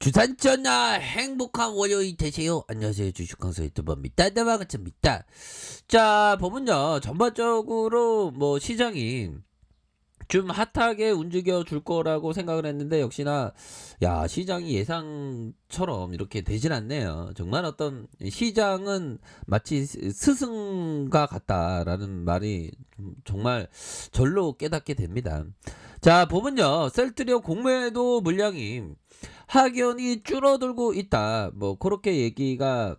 주산전나 행복한 월요일 되세요. 안녕하세요. 주식강사 유튜버입니다. 나와가입니다. 자, 보면요. 전반적으로 뭐 시장이 좀 핫하게 움직여 줄 거라고 생각을 했는데 역시나 시장이 예상처럼 이렇게 되진 않네요. 정말 어떤 시장은 마치 스승과 같다라는 말이 정말 절로 깨닫게 됩니다. 자, 보면요. 셀트리온 공매도 물량이 확연히 줄어들고 있다. 뭐 그렇게 얘기가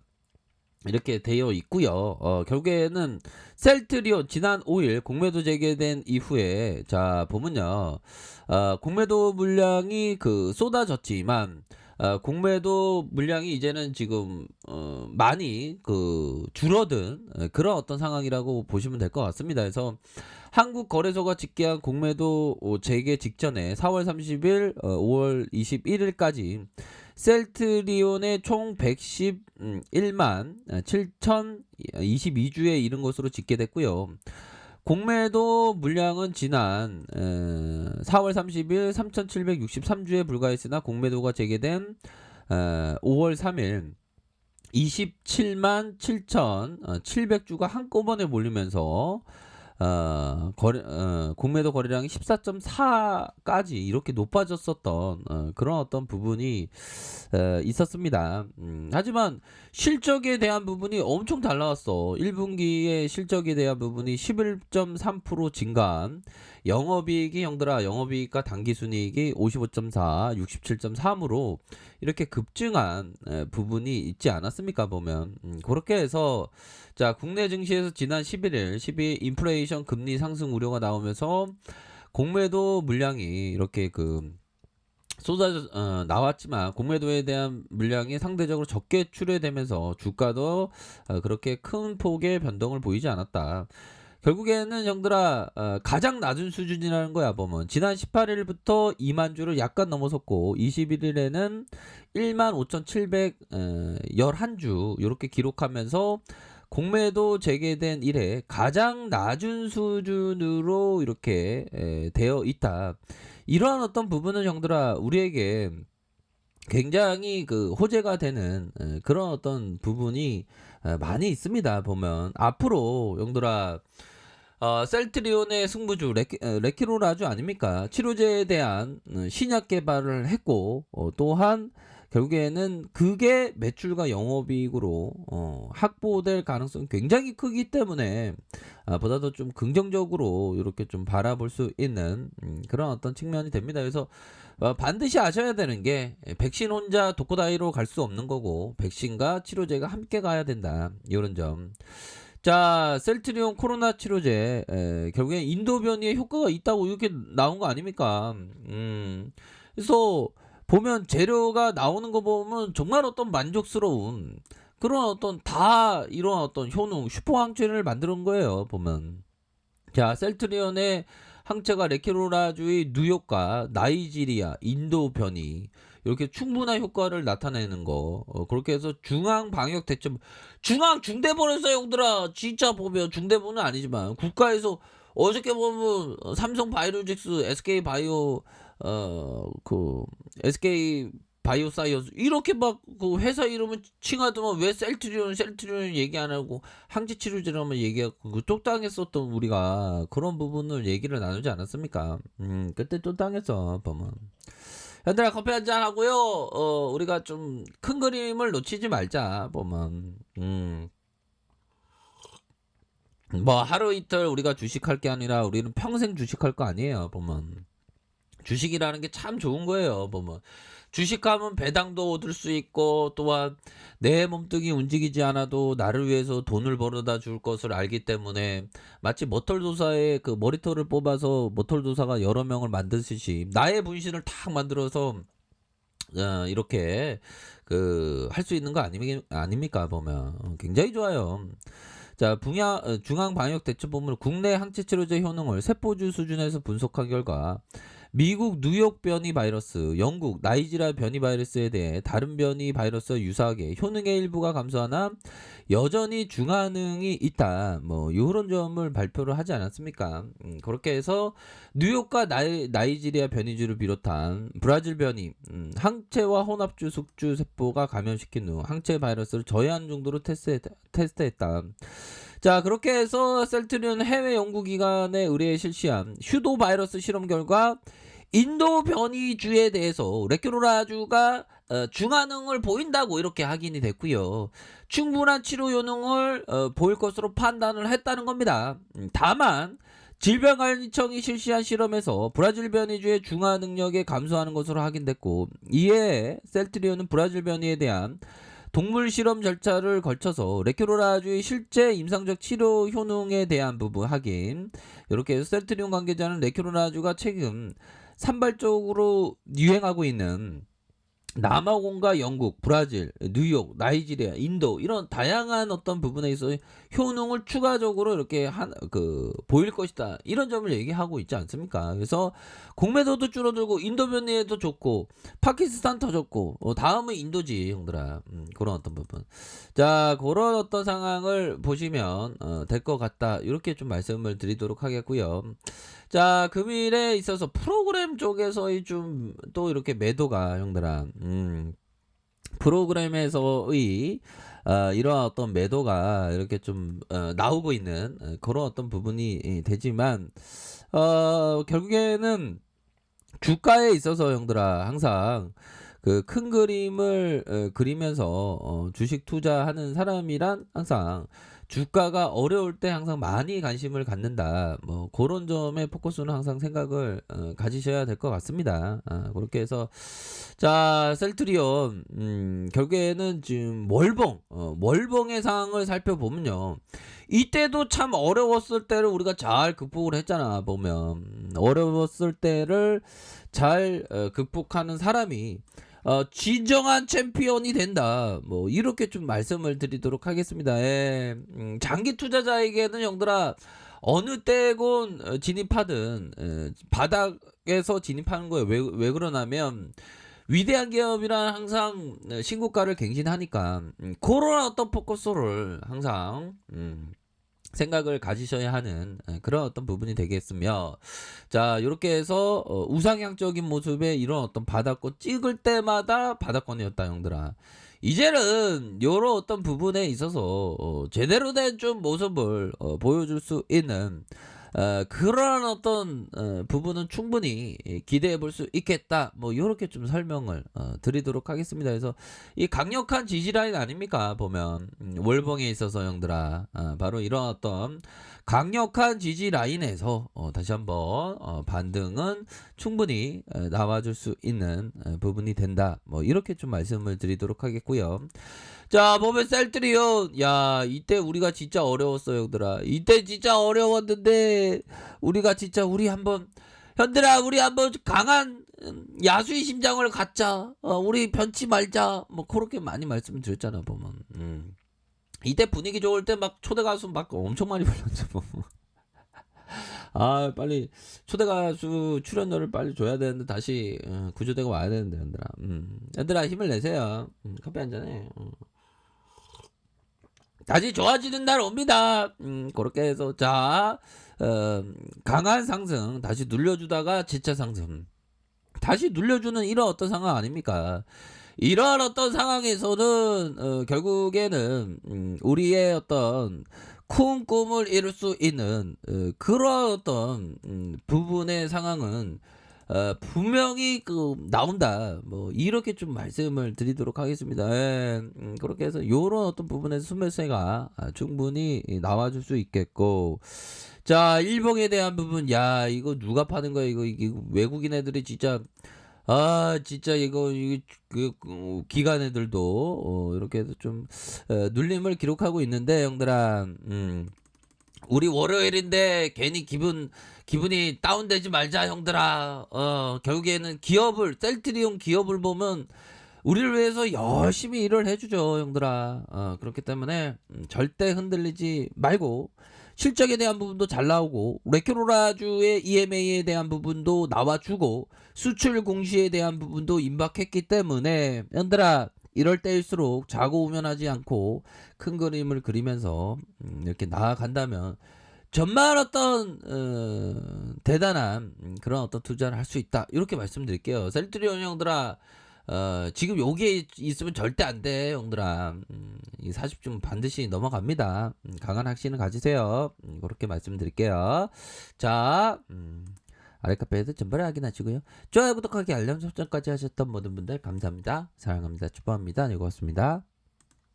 이렇게 되어 있고요. 결국에는 셀트리온 지난 5일 공매도 재개된 이후에 자 보면요. 공매도 물량이 쏟아졌지만 공매도 물량이 이제는 지금 많이 줄어든 그런 어떤 상황이라고 보시면 될 것 같습니다. 그래서 한국거래소가 집계한 공매도 재개 직전에 4월 30일, 5월 21일까지 셀트리온의 총 111만 7,022주에 이른 것으로 집계됐고요. 공매도 물량은 지난 4월 30일 3,763주에 불과했으나 공매도가 재개된 5월 3일 27만 7,700주가 한꺼번에 몰리면서 공매도 거래량이 14.4까지 이렇게 높아졌었던 그런 어떤 부분이 있었습니다. 하지만 실적에 대한 부분이 엄청 잘 나왔어. 1분기의 실적에 대한 부분이 11.3% 증가한 영업이익이 형들아 영업이익과 당기순이익이 55.4, 67.3으로 이렇게 급증한 부분이 있지 않았습니까 보면 그렇게 해서 자 국내 증시에서 지난 11일 12일 인플레이션 금리 상승 우려가 나오면서 공매도 물량이 이렇게 쏟아져 나왔지만 공매도에 대한 물량이 상대적으로 적게 출회되면서 주가도 그렇게 큰 폭의 변동을 보이지 않았다. 결국에는 형들아 가장 낮은 수준이라는 거야 보면 지난 18일부터 2만 주를 약간 넘어섰고 21일에는 15,711주 이렇게 기록하면서 공매도 재개된 이래 가장 낮은 수준으로 이렇게 되어 있다. 이러한 어떤 부분은 형들아 우리에게 굉장히 호재가 되는 그런 어떤 부분이 많이 있습니다. 보면 앞으로 형들아 셀트리온의 승부주 레키로라주 아닙니까? 치료제에 대한 신약 개발을 했고 또한 결국에는 그게 매출과 영업이익으로 확보될 가능성이 굉장히 크기 때문에 보다도 좀 긍정적으로 이렇게 좀 바라볼 수 있는 그런 어떤 측면이 됩니다. 그래서 반드시 아셔야 되는 게 백신 혼자 독고다이로 갈 수 없는 거고 백신과 치료제가 함께 가야 된다. 이런 점. 자, 셀트리온 코로나 치료제 결국엔 인도 변이에 효과가 있다고 이렇게 나온 거 아닙니까? 그래서 보면 재료가 나오는 거 보면 정말 어떤 만족스러운 그런 어떤 다 이런 어떤 효능 슈퍼 항체를 만드는 거예요. 보면 자 셀트리온의 항체가 레키로라주의 뉴욕과 나이지리아, 인도 변이 이렇게 충분한 효과를 나타내는 거 그렇게 해서 중앙 방역 대책 중앙 중대본에서 형들아 진짜 보면 중대본은 아니지만 국가에서 어저께 보면 삼성 바이오로직스, SK 바이오 SK 바이오사이언스 이렇게 막 회사 이름을 칭하더만 왜 셀트리온 얘기 안 하고 항체 치료제라면 얘기하고 쪽당했었던 우리가 그런 부분을 얘기를 나누지 않았습니까? 그때 쪽당했어 보면. 얘들아 커피 한잔 하고요. 우리가 좀 큰 그림을 놓치지 말자 보면. 뭐 하루 이틀 우리가 주식할 게 아니라 우리는 평생 주식할 거 아니에요 보면. 주식이라는 게 참 좋은 거예요 보면. 주식하면 배당도 얻을 수 있고 또한 내 몸뚱이 움직이지 않아도 나를 위해서 돈을 벌어다 줄 것을 알기 때문에 마치 머털도사의 머리털을 뽑아서 머털도사가 여러 명을 만드듯이 나의 분신을 탁 만들어서 이렇게 할 수 있는 거 아닙니까 보면 굉장히 좋아요. 자, 중앙방역대처본부는 국내 항체치료제 효능을 세포주 수준에서 분석한 결과 미국 뉴욕 변이 바이러스, 영국 나이지리아 변이 바이러스에 대해 다른 변이 바이러스와 유사하게 효능의 일부가 감소하나 여전히 중화능이 있다. 뭐 이런 점을 발표를 하지 않았습니까? 그렇게 해서 뉴욕과 나이지리아 변이주를 비롯한 브라질 변이, 항체와 혼합주 숙주 세포가 감염시킨 후 항체 바이러스를 저해한 정도로 테스트했다. 자, 그렇게 해서 셀트리온 해외 연구기관에 의뢰해 실시한 휴도 바이러스 실험 결과 인도 변이주에 대해서 레큐로라주가 중화능을 보인다고 이렇게 확인이 됐고요. 충분한 치료 효능을 보일 것으로 판단을 했다는 겁니다. 다만 질병관리청이 실시한 실험에서 브라질 변이주의 중화 능력이 감소하는 것으로 확인됐고, 이에 셀트리온은 브라질 변이에 대한 동물 실험 절차를 거쳐서 레큐로라주의 실제 임상적 치료 효능에 대한 부분 확인. 이렇게 해서 셀트리온 관계자는 레큐로라주가 최근 산발적으로 유행하고 있는 남아공과 영국, 브라질, 뉴욕, 나이지리아, 인도 이런 다양한 어떤 부분에 있어 효능을 추가적으로 이렇게 보일 것이다. 이런 점을 얘기하고 있지 않습니까? 그래서 공매도도 줄어들고 인도 변이에도 좋고 파키스탄 터졌고 다음은 인도지 형들아. 그런 어떤 부분. 자, 그런 어떤 상황을 보시면 될 것 같다. 이렇게 좀 말씀을 드리도록 하겠고요. 자, 금일에 있어서 프로그램 쪽에서의 좀 또 이렇게 매도가 형들아, 프로그램에서의 이러한 어떤 매도가 이렇게 좀 나오고 있는 그런 어떤 부분이 되지만 결국에는 주가에 있어서 형들아 항상 그 큰 그림을 그리면서 주식 투자하는 사람이란 항상 주가가 어려울 때 항상 많이 관심을 갖는다. 뭐 그런 점에 포커스는 항상 생각을 가지셔야 될 것 같습니다. 그렇게 해서 자, 셀트리온 결국에는 지금 월봉의 상황을 살펴보면요. 이때도 참 어려웠을 때를 우리가 잘 극복을 했잖아. 보면 어려웠을 때를 잘 극복하는 사람이 진정한 챔피언이 된다. 뭐 이렇게 좀 말씀을 드리도록 하겠습니다. 예. 장기 투자자에게는 형들아 어느 때건 진입하든 바닥에서 진입하는 거예요. 왜 그러냐면 위대한 기업이란 항상 신고가를 갱신하니까 그런 어떤 포커스를 항상 생각을 가지셔야 하는 그런 어떤 부분이 되겠으며, 자, 이렇게 해서 우상향적인 모습의 이런 어떤 바닥권 찍을 때마다 바닥권이었다 형들아. 이제는 이런 어떤 부분에 있어서 제대로 된 좀 모습을 보여줄 수 있는 그런 어떤 부분은 충분히 기대해 볼 수 있겠다. 뭐 이렇게 좀 설명을 드리도록 하겠습니다. 그래서 이 강력한 지지라인 아닙니까? 보면 월봉에 있어서 형들아 바로 이런 어떤 강력한 지지 라인에서 다시 한번 반등은 충분히 나와줄 수 있는 부분이 된다. 뭐 이렇게 좀 말씀을 드리도록 하겠고요. 자, 보면 셀트리온, 야, 이때 우리가 진짜 어려웠어 형들아. 이때 진짜 어려웠는데 우리 한번 현들아, 우리 한번 강한 야수의 심장을 갖자. 우리 변치 말자. 뭐 그렇게 많이 말씀을 드렸잖아. 보면 이때 분위기 좋을 때 막 초대 가수 막 엄청 많이 불렀죠. 아, 빨리 초대 가수 출연료를 빨리 줘야 되는데 다시 구조대가 와야 되는데 얘들아. 얘들아 힘을 내세요. 커피 한 잔해. 다시 좋아지는 날 옵니다. 그렇게 해서 자, 강한 상승 다시 눌려주다가 재차 상승 다시 눌려주는 이런 어떤 상황 아닙니까? 이런 어떤 상황에서는 결국에는 우리의 어떤 큰 꿈을 이룰 수 있는 그런 어떤 부분의 상황은 분명히 나온다. 뭐 이렇게 좀 말씀을 드리도록 하겠습니다. 예, 그렇게 해서 요런 어떤 부분에서 순매수가 충분히 나와줄 수 있겠고, 자, 일봉에 대한 부분, 야, 이거 누가 파는 거야? 이거 외국인 애들이 진짜 진짜 이거 기관 애들도 이렇게 해서 좀 눌림을 기록하고 있는데 형들아, 우리 월요일인데 괜히 기분이 다운되지 말자 형들아. 결국에는 셀트리온 기업을 보면 우리를 위해서 열심히 일을 해주죠 형들아. 그렇기 때문에 절대 흔들리지 말고 실적에 대한 부분도 잘 나오고 레큐로라주의 EMA에 대한 부분도 나와주고 수출 공시에 대한 부분도 임박했기 때문에 형들아 이럴 때일수록 자고 우면하지 않고 큰 그림을 그리면서 이렇게 나아간다면 정말 어떤 대단한 그런 어떤 투자를 할 수 있다 이렇게 말씀드릴게요. 셀트리온 형들아 지금 여기에 있으면 절대 안 돼, 형들아. 이 40중 반드시 넘어갑니다. 강한 확신을 가지세요. 그렇게 말씀드릴게요. 자, 아랫카페에서 전발에 확인하시고요. 좋아요, 구독하기, 알람 설정까지 하셨던 모든 분들 감사합니다. 사랑합니다. 축복합니다. 네, 고맙습니다.